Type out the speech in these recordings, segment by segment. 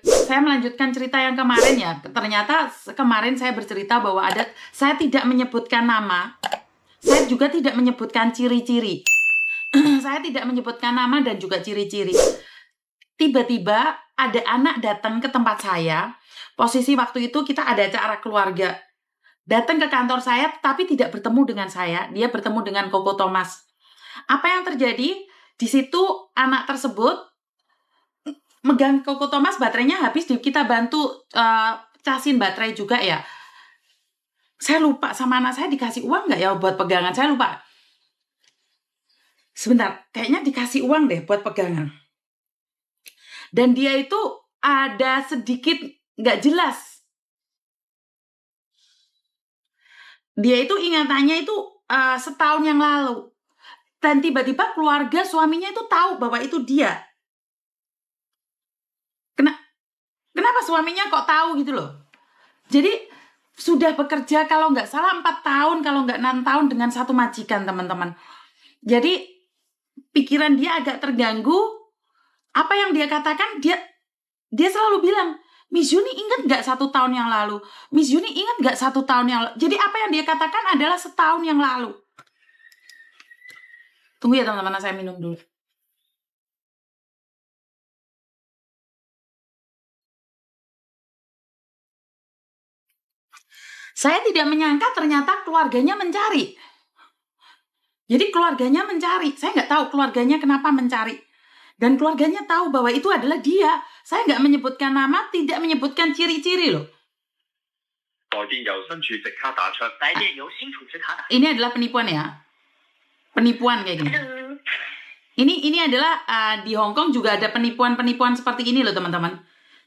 Saya melanjutkan cerita yang kemarin ya. Ternyata kemarin saya bercerita bahwa saya tidak menyebutkan nama, saya juga tidak menyebutkan ciri-ciri. Saya tidak menyebutkan nama dan juga ciri-ciri. Tiba-tiba ada anak datang ke tempat saya. Posisi waktu itu kita ada acara keluarga. Datang ke kantor saya tapi tidak bertemu dengan saya. Dia bertemu dengan Koko Thomas. Apa yang terjadi? Di situ anak tersebut megang Koko Thomas, baterainya habis, kita bantu casin baterai juga ya. Saya lupa sama anak saya dikasih uang nggak ya buat pegangan. Saya lupa. Sebentar, kayaknya dikasih uang deh buat pegangan. Dan dia itu ada sedikit nggak jelas. Dia itu ingatannya itu setahun yang lalu. Dan tiba-tiba keluarga suaminya itu tahu bahwa itu dia. Kenapa suaminya kok tahu gitu loh. Jadi sudah bekerja kalau nggak salah 4 tahun, kalau nggak 6 tahun dengan satu majikan, teman-teman. Jadi pikiran dia agak terganggu. Apa yang dia katakan, dia selalu bilang, Miss Yuni ingat nggak 1 tahun yang lalu? Miss Yuni ingat nggak 1 tahun yang lalu? Jadi apa yang dia katakan adalah setahun yang lalu. Tunggu ya teman-teman, saya minum dulu. Saya tidak menyangka ternyata keluarganya mencari. Jadi keluarganya mencari. Saya nggak tahu keluarganya kenapa mencari. Dan keluarganya tahu bahwa itu adalah dia. Saya nggak menyebutkan nama, tidak menyebutkan ciri-ciri loh. Ini adalah penipuan ya. Penipuan kayak gini. Ini adalah di Hong Kong juga ada penipuan-penipuan seperti ini loh teman-teman.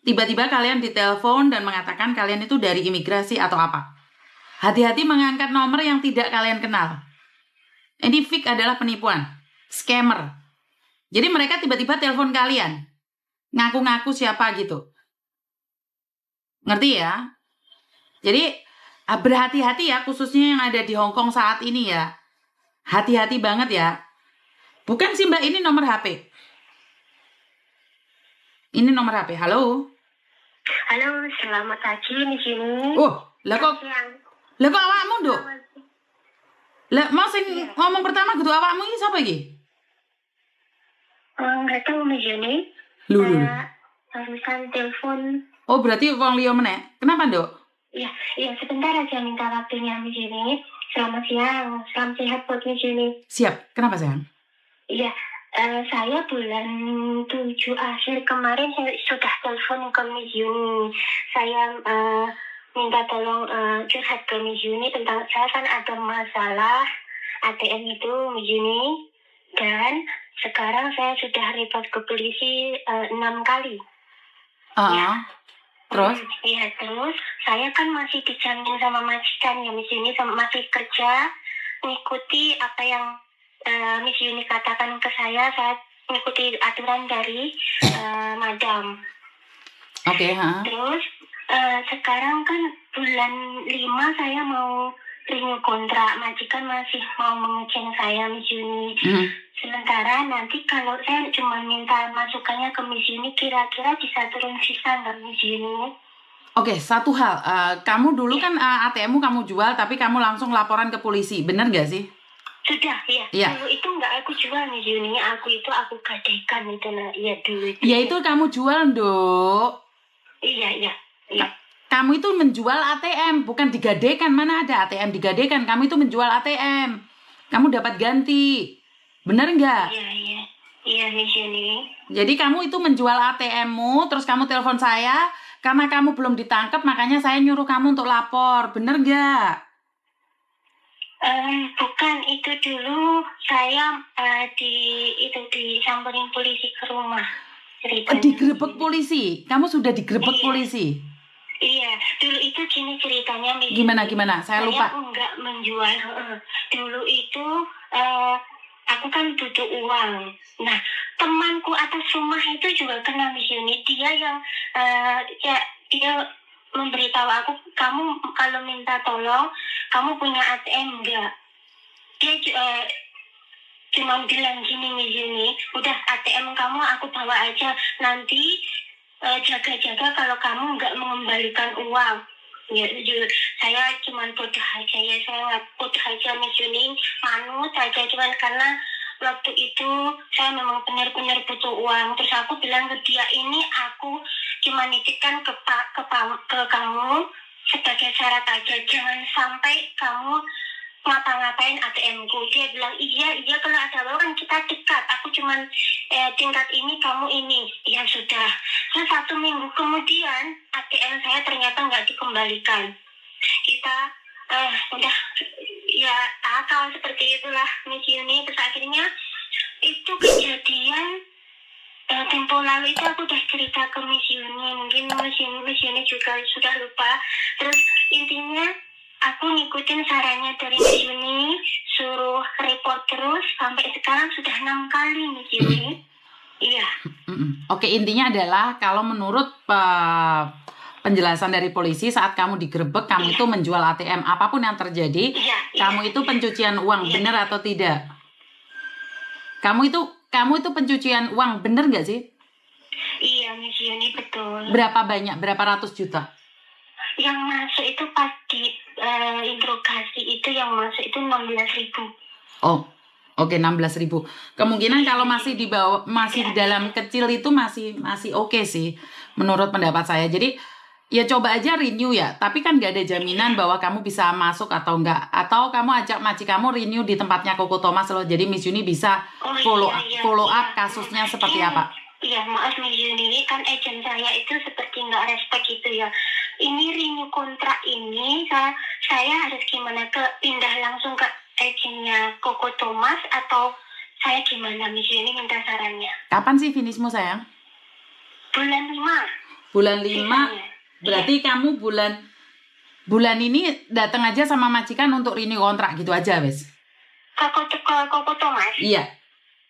Tiba-tiba kalian ditelepon dan mengatakan kalian itu dari imigrasi atau apa. Hati-hati mengangkat nomor yang tidak kalian kenal. Ini fake adalah penipuan. Scammer. Jadi mereka tiba-tiba telepon kalian. Ngaku-ngaku siapa gitu. Ngerti ya? Jadi berhati-hati ya, khususnya yang ada di Hong Kong saat ini ya. Hati-hati banget ya. Bukan sih Mbak, ini nomor HP. Ini nomor HP. Halo. Halo, selamat pagi di sini. Oh, lah kok awakmu, Nduk? Lah mau sing ngomong pertama gitu awakmu iki sapa iki? Nggak tahu Miss Yuni. Lulu. Barusan telepon. Oh, berarti wong liya meneh. Kenapa, Nduk? Iya, sebentar aja minta waktunya Miss Yuni. Selamat siang, salam sehat buat Miss Yuni. Siap. Kenapa, sayang? Iya, saya bulan 7 akhir kemarin saya sudah telepon ke Miss Yuni. Saya minta tolong curhat ke Miss Yuni tentang saya kan ada masalah ATM itu Miss Yuni. Dan sekarang saya sudah report ke polisi 6 kali. Ya. Terus? Iya, terus saya kan masih dijamin sama majikan ya Miss Yuni, masih kerja, mengikuti apa yang Miss Yuni katakan ke saya mengikuti aturan dari madam. Oke, Terus sekarang kan bulan 5 saya mau renew kontrak, majikan masih mau mengecek saya Miss Yuni. Sementara nanti kalau saya cuma minta masukannya ke Miss Yuni, kira-kira bisa turun sisa nggak Miss Yuni? Oke, satu hal, kamu dulu kan ATM-mu kamu jual, tapi kamu langsung laporan ke polisi, bener nggak sih? Sudah, iya. Dulu itu nggak aku jual Miss Yuni, aku gadaikan itu nah, iya dulu itu. Ya itu kamu jual, Nduk. Iya. Kamu itu menjual ATM, bukan digadaikan. Mana ada ATM digadaikan? Kamu itu menjual ATM. Kamu dapat ganti. Bener nggak? Iya, Miss Yuni. Jadi kamu itu menjual ATM-mu, terus kamu telepon saya, karena kamu belum ditangkap, makanya saya nyuruh kamu untuk lapor. Bener nggak? Bukan, itu dulu saya disamperin polisi ke rumah. Digerebek polisi? Kamu sudah digerebek polisi? Iya, dulu itu gini ceritanya. Gimana? Saya lupa. Saya enggak menjual. Dulu itu aku kan butuh uang. Nah, temanku atas rumah itu juga kena Miss Yuni. Dia yang dia memberitahu aku, kamu kalau minta tolong, kamu punya ATM enggak? Dia cuma bilang gini Miss Yuni, udah ATM kamu aku bawa aja, nanti jaga-jaga kalau kamu nggak mengembalikan uang. Ya, saya cuman bodoh aja ya, saya nggak bodoh aja Miss Yuni, manut aja cuman karena waktu itu saya memang benar-benar butuh uang. Terus aku bilang ke dia, ini aku cuma nitipkan ke kamu sebagai syarat aja, jangan sampai kamu ngapa-ngapain ATM ku. Dia bilang iya kalau ada apa kan kita dekat, aku cuman tingkat ini kamu ini. Ya sudah. Terus 1 minggu kemudian ATM saya ternyata nggak dikembalikan. Kita udah ya akal seperti itulah Miss Yuni. Terus akhirnya itu kejadian tempo lalu itu aku udah cerita ke Miss Yuni, mungkin Miss Yuni juga sudah lupa. Terus intinya aku ngikutin sarannya dari Miss Yuni, suruh report terus sampai sekarang sudah 6 kali Miss Yuni. Iya. Oke, intinya adalah kalau menurut penjelasan dari polisi saat kamu digerebek, kamu itu menjual ATM. Apapun yang terjadi, kamu itu pencucian uang, benar atau tidak? Kamu itu pencucian uang, bener nggak sih? Iya Miss Yuni, betul. Berapa banyak? Berapa ratus juta? Yang masuk itu pas di interogasi itu yang masuk itu 16.000. Oh, oke, 16.000. Kemungkinan kalau masih di bawah, masih di dalam kecil itu masih oke sih, menurut pendapat saya. Jadi ya coba aja renew ya. Tapi kan nggak ada jaminan bahwa kamu bisa masuk atau enggak. Atau kamu ajak maji kamu renew di tempatnya Koko Thomas loh. Jadi Miss Yuni bisa follow up kasusnya seperti apa. Iya, maaf Miss Yuni, kan agent saya itu seperti nggak respect gitu ya. Ini renew kontrak ini, saya harus gimana, pindah langsung ke agentnya Koko Thomas atau saya gimana Miss Yuni, minta sarannya. Kapan sih finishmu sayang? Bulan 5. Bulan 5, berarti kamu bulan ini datang aja sama majikan untuk renew kontrak gitu aja wes? Koko Thomas? Iya.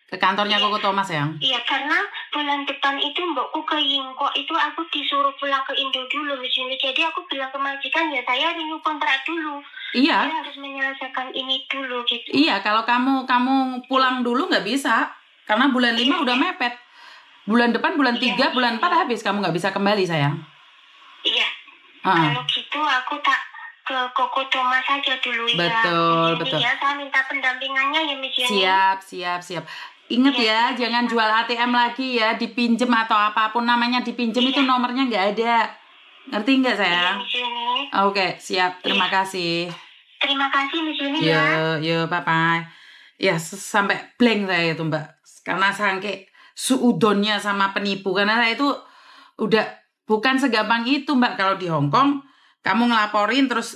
Ke kantornya Koko Thomas sayang? Iya, karena bulan depan itu mbokku ke Yingko itu aku disuruh pulang ke Indo dulu di sini. Jadi aku bilang ke majikan ya saya renew kontrak dulu. Iya. Saya harus menyelesaikan ini dulu gitu. Iya, kalau kamu pulang dulu nggak bisa. Karena bulan 5 udah mepet. Bulan depan, bulan 3, bulan 4 habis. Kamu nggak bisa kembali sayang. Iya. Kalau gitu aku tak ke Koko Thomas saja dulu ya. Betul. Ya, saya minta pendampingannya ya Miss Yuni. Siap. Ingat ya, jangan jual ATM lagi ya, dipinjem atau apapun namanya dipinjem itu nomornya nggak ada. Ngerti nggak sayang? Oke, siap. Terima kasih. Terima kasih Miss Yuni ya. Yo, bye-bye. Ya, sampai blank saya itu Mbak. Karena saking suudonnya sama penipu. Karena saya itu udah bukan segampang itu Mbak. Kalau di Hong Kong, kamu ngelaporin terus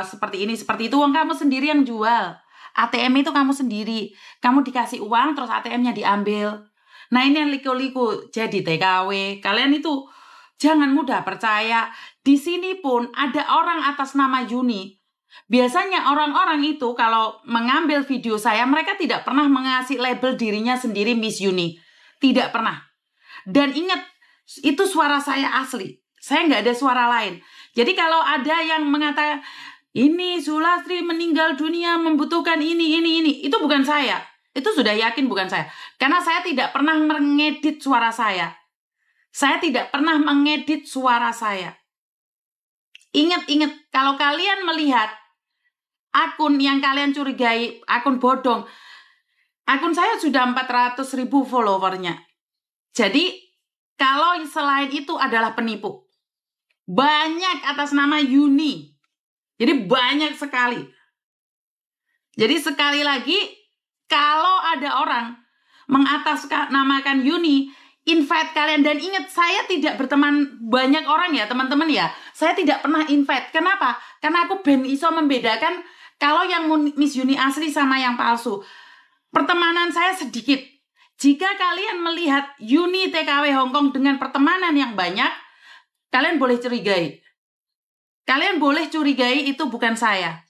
seperti ini, seperti itu, uang kamu sendiri yang jual. ATM itu kamu sendiri. Kamu dikasih uang, terus ATM-nya diambil. Nah, ini yang liku-liku. Jadi TKW. Kalian itu jangan mudah percaya. Di sini pun ada orang atas nama Yuni. Biasanya orang-orang itu kalau mengambil video saya, mereka tidak pernah mengasih label dirinya sendiri Miss Yuni. Tidak pernah. Dan ingat, itu suara saya asli. Saya nggak ada suara lain. Jadi kalau ada yang mengatakan, ini Sulastri meninggal dunia membutuhkan ini. Itu bukan saya. Itu sudah yakin bukan saya. Karena saya tidak pernah mengedit suara saya. Saya tidak pernah mengedit suara saya. Ingat, kalau kalian melihat akun yang kalian curigai, akun bodong, akun saya sudah 400.000 followernya. Jadi, kalau selain itu adalah penipu. Banyak atas nama Yuni. Jadi banyak sekali. Jadi sekali lagi, kalau ada orang mengatasnamakan Yuni, invite kalian. Dan ingat, saya tidak berteman banyak orang ya teman-teman ya. Saya tidak pernah invite. Kenapa? Karena aku iso membedakan kalau yang Miss Yuni asli sama yang palsu. Pertemanan saya sedikit. Jika kalian melihat Yuni TKW Hong Kong dengan pertemanan yang banyak, kalian boleh curigai. Kalian boleh curigai itu bukan saya.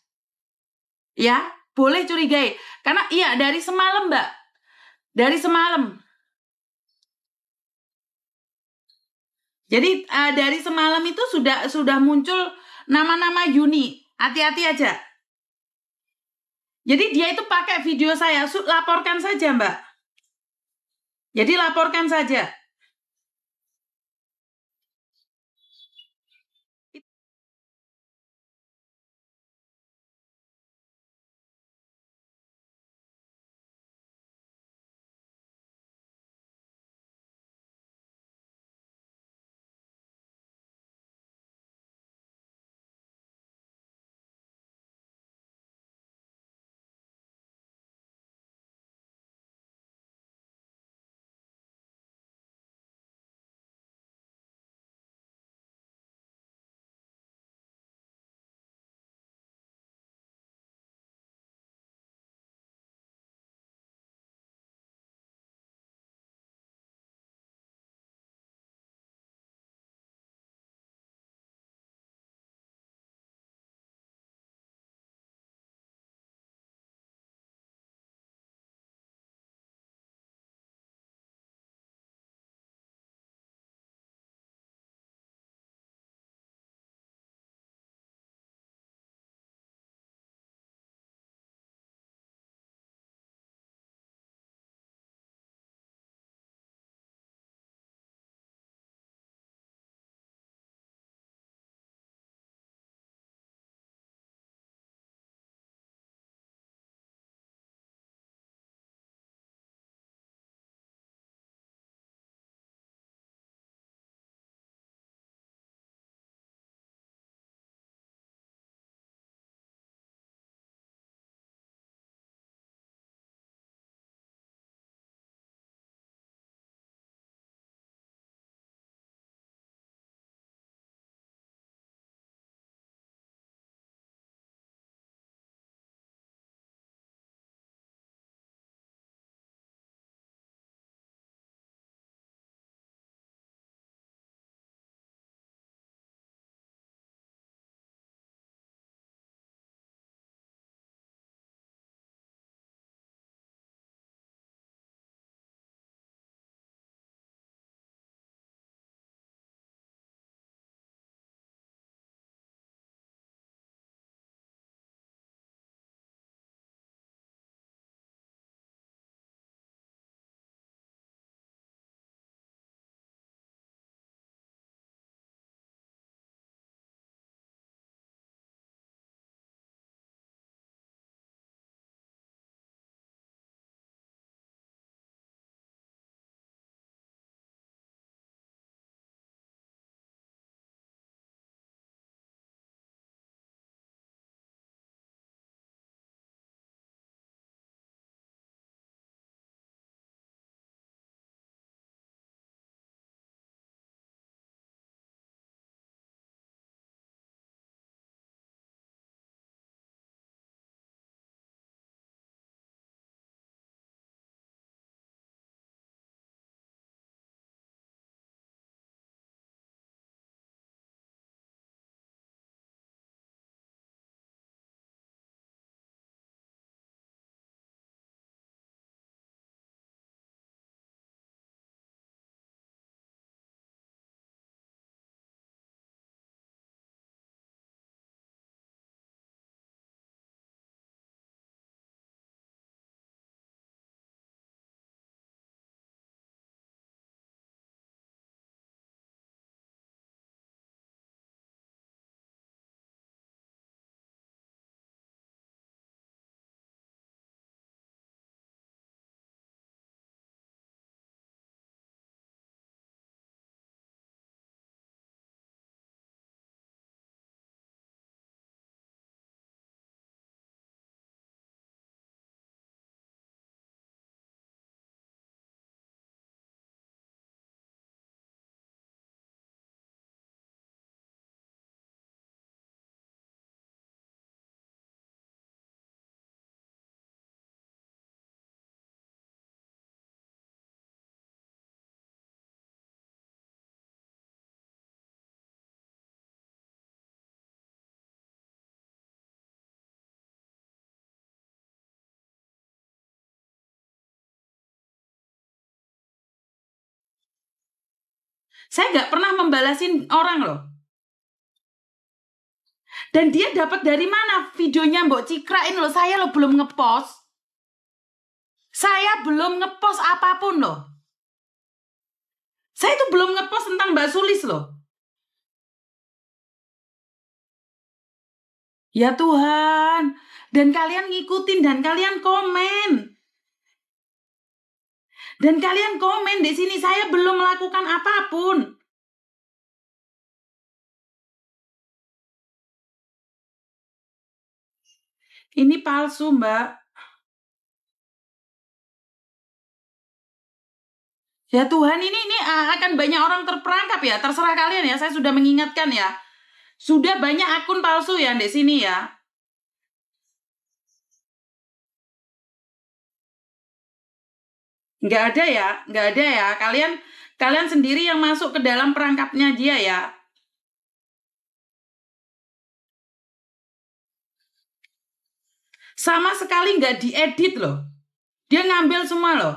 Ya, boleh curigai. Karena iya dari semalam, Mbak. Dari semalam. Jadi dari semalam itu sudah muncul nama-nama Yuni. Hati-hati aja. Jadi dia itu pakai video saya. Laporkan saja, Mbak. Jadi laporkan saja. Saya nggak pernah membalasin orang loh. Dan dia dapat dari mana videonya Mbok Cikrain loh. Saya loh belum ngepost. Saya belum ngepost apapun loh. Saya itu belum ngepost tentang Mbak Sulis loh. Ya Tuhan. Dan kalian ngikutin dan kalian komen. Dan kalian komen di sini saya belum melakukan apapun. Ini palsu, Mbak. Ya Tuhan, ini akan banyak orang terperangkap ya. Terserah kalian ya. Saya sudah mengingatkan ya. Sudah banyak akun palsu ya di sini ya. Nggak ada ya, nggak ada ya. Kalian sendiri yang masuk ke dalam perangkapnya dia ya. Sama sekali nggak diedit loh. Dia ngambil semua loh.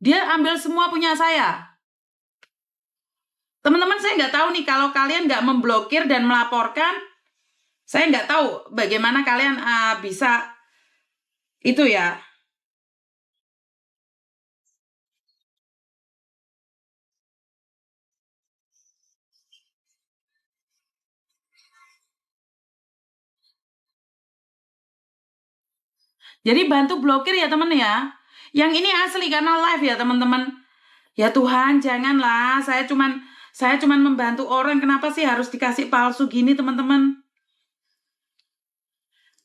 Dia ambil semua punya saya. Teman-teman, saya nggak tahu nih kalau kalian nggak memblokir dan melaporkan, saya nggak tahu bagaimana kalian bisa itu ya. Jadi bantu blokir ya teman ya. Yang ini asli karena live ya teman-teman. Ya Tuhan, janganlah. Saya cuman membantu orang. Kenapa sih harus dikasih palsu gini teman-teman?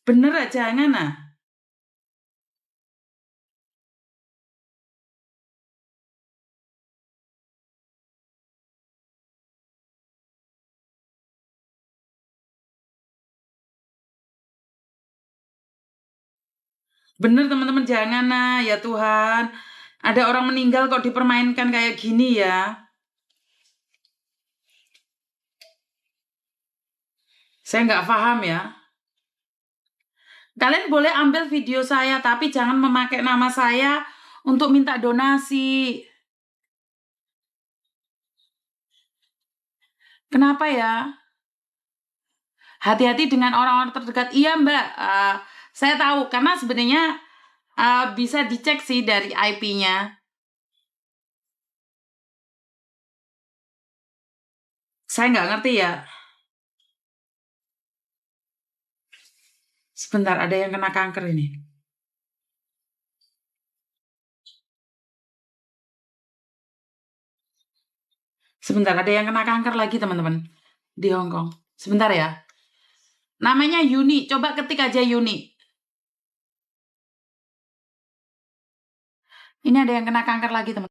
Bener ya, jangan ah. Bener teman-teman, jangan nah. Ya Tuhan, ada orang meninggal kok dipermainkan kayak gini ya. Saya nggak paham ya. Kalian boleh ambil video saya, tapi jangan memakai nama saya untuk minta donasi. Kenapa ya? Hati-hati dengan orang-orang terdekat. Iya Mbak, saya tahu karena sebenarnya bisa dicek sih dari IP-nya. Saya nggak ngerti ya. Sebentar, ada yang kena kanker ini. Sebentar, ada yang kena kanker lagi teman-teman di Hong Kong. Sebentar ya. Namanya Yuni, coba ketik aja Yuni. Ini ada yang kena kanker lagi teman.